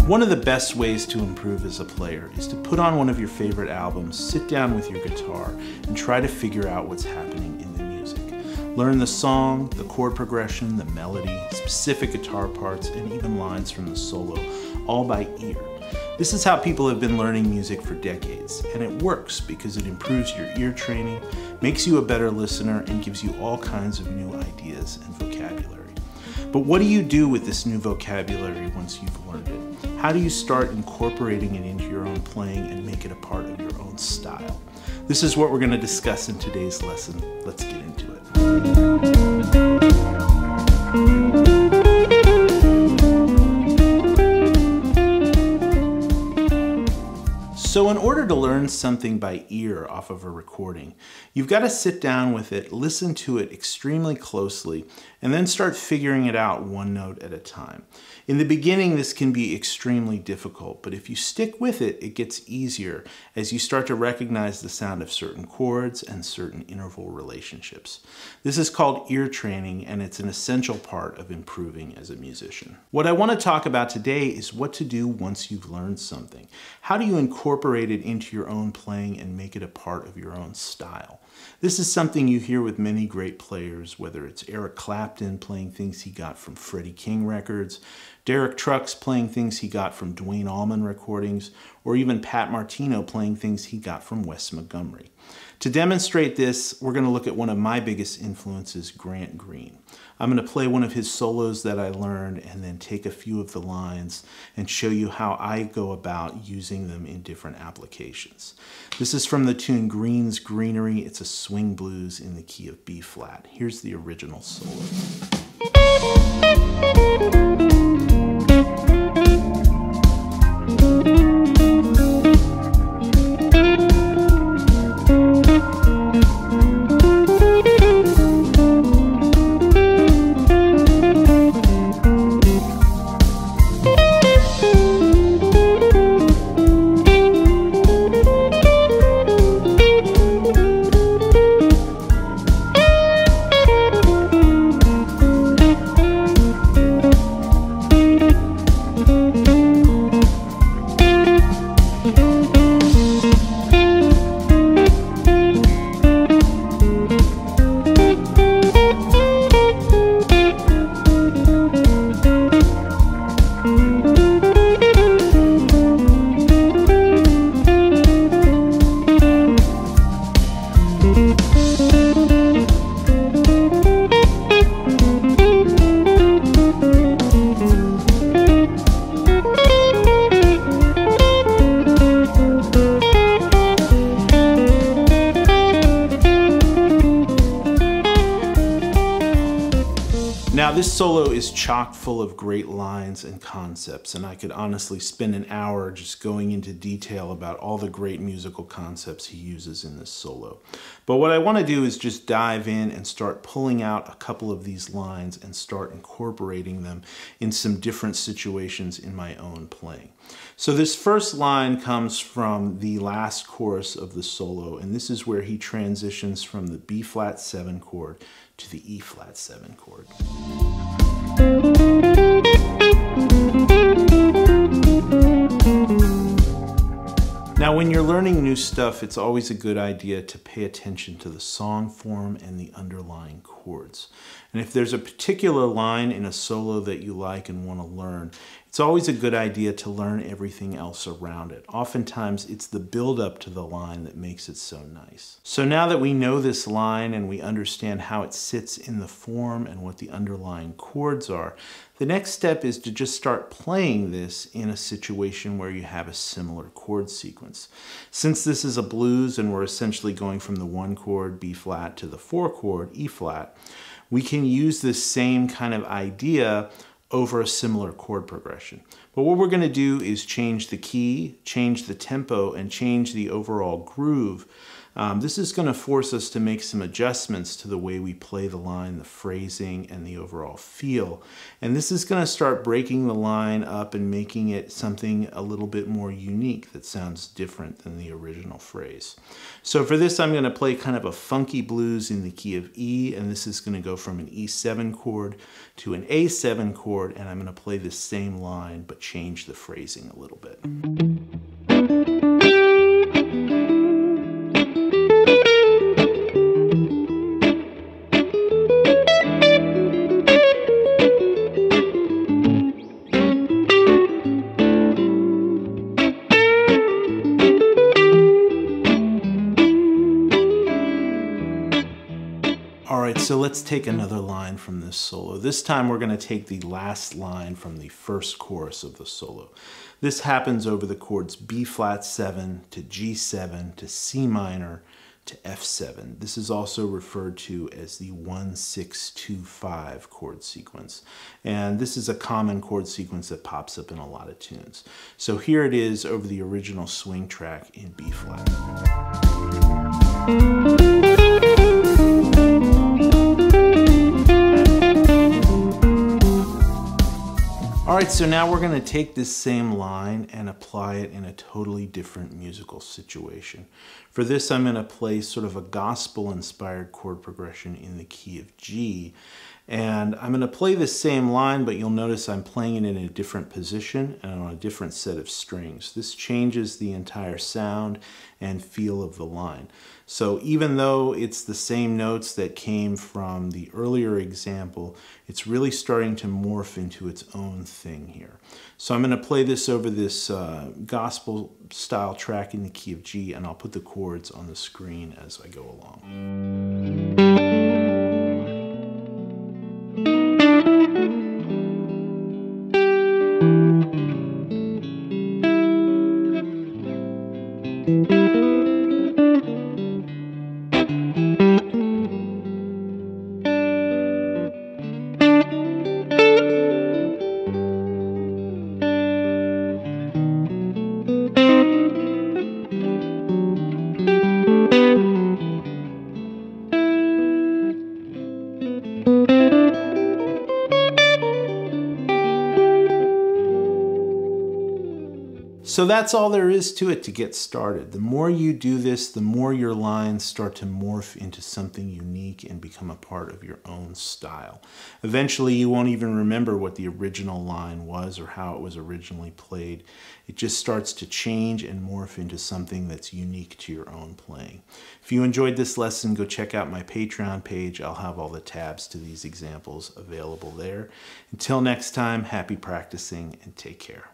One of the best ways to improve as a player is to put on one of your favorite albums, sit down with your guitar, and try to figure out what's happening in the music. Learn the song, the chord progression, the melody, specific guitar parts, and even lines from the solo, all by ear. This is how people have been learning music for decades, and it works because it improves your ear training, makes you a better listener, and gives you all kinds of new ideas and vocabulary. But what do you do with this new vocabulary once you've learned it? How do you start incorporating it into your own playing and make it a part of your own style? This is what we're going to discuss in today's lesson. Let's get into it. So in order to learn something by ear off of a recording, you've got to sit down with it, listen to it extremely closely, and then start figuring it out one note at a time. In the beginning, this can be extremely difficult, but if you stick with it, it gets easier as you start to recognize the sound of certain chords and certain interval relationships. This is called ear training, and it's an essential part of improving as a musician. What I want to talk about today is what to do once you've learned something. How do you incorporate it into your own playing and make it a part of your own style? This is something you hear with many great players, whether it's Eric Clapton playing things he got from Freddie King records, Derek Trucks playing things he got from Duane Allman recordings, or even Pat Martino playing things he got from Wes Montgomery. To demonstrate this, we're going to look at one of my biggest influences, Grant Green. I'm going to play one of his solos that I learned and then take a few of the lines and show you how I go about using them in different applications. This is from the tune Green's Greenery. It's a swing blues in the key of B flat. Here's the original solo. Now this solo is chock full of great lines and concepts, and I could honestly spend an hour just going into detail about all the great musical concepts he uses in this solo. But what I want to do is just dive in and start pulling out a couple of these lines and start incorporating them in some different situations in my own playing. So this first line comes from the last chorus of the solo, and this is where he transitions from the B flat 7 chord to the E flat 7 chord. Now, when you're learning new stuff, it's always a good idea to pay attention to the song form and the underlying chords. And if there's a particular line in a solo that you like and want to learn, it's always a good idea to learn everything else around it. Oftentimes, it's the build-up to the line that makes it so nice. So now that we know this line and we understand how it sits in the form and what the underlying chords are, the next step is to just start playing this in a situation where you have a similar chord sequence. Since this is a blues and we're essentially going from the 1 chord, B flat, to the 4 chord, E flat, we can use this same kind of idea over a similar chord progression. But what we're going to do is change the key, change the tempo, and change the overall groove This is going to force us to make some adjustments to the way we play the line, the phrasing, and the overall feel. And this is going to start breaking the line up and making it something a little bit more unique that sounds different than the original phrase. So for this, I'm going to play kind of a funky blues in the key of E, and this is going to go from an E7 chord to an A7 chord, and I'm going to play the same line but change the phrasing a little bit. Alright, so let's take another line from this solo. This time we're going to take the last line from the first chorus of the solo. This happens over the chords B flat 7 to G7 to C minor to F7. This is also referred to as the 1-6-2-5 chord sequence. And this is a common chord sequence that pops up in a lot of tunes. So here it is over the original swing track in B flat. Alright, so now we're going to take this same line and apply it in a totally different musical situation. For this, I'm going to play sort of a gospel-inspired chord progression in the key of G. And I'm going to play the same line, but you'll notice I'm playing it in a different position and on a different set of strings. This changes the entire sound and feel of the line. So even though it's the same notes that came from the earlier example, it's really starting to morph into its own thing here. So I'm going to play this over this gospel style track in the key of G, and I'll put the chords on the screen as I go along. So that's all there is to it to get started. The more you do this, the more your lines start to morph into something unique and become a part of your own style. Eventually, you won't even remember what the original line was or how it was originally played. It just starts to change and morph into something that's unique to your own playing. If you enjoyed this lesson, go check out my Patreon page. I'll have all the tabs to these examples available there. Until next time, happy practicing and take care.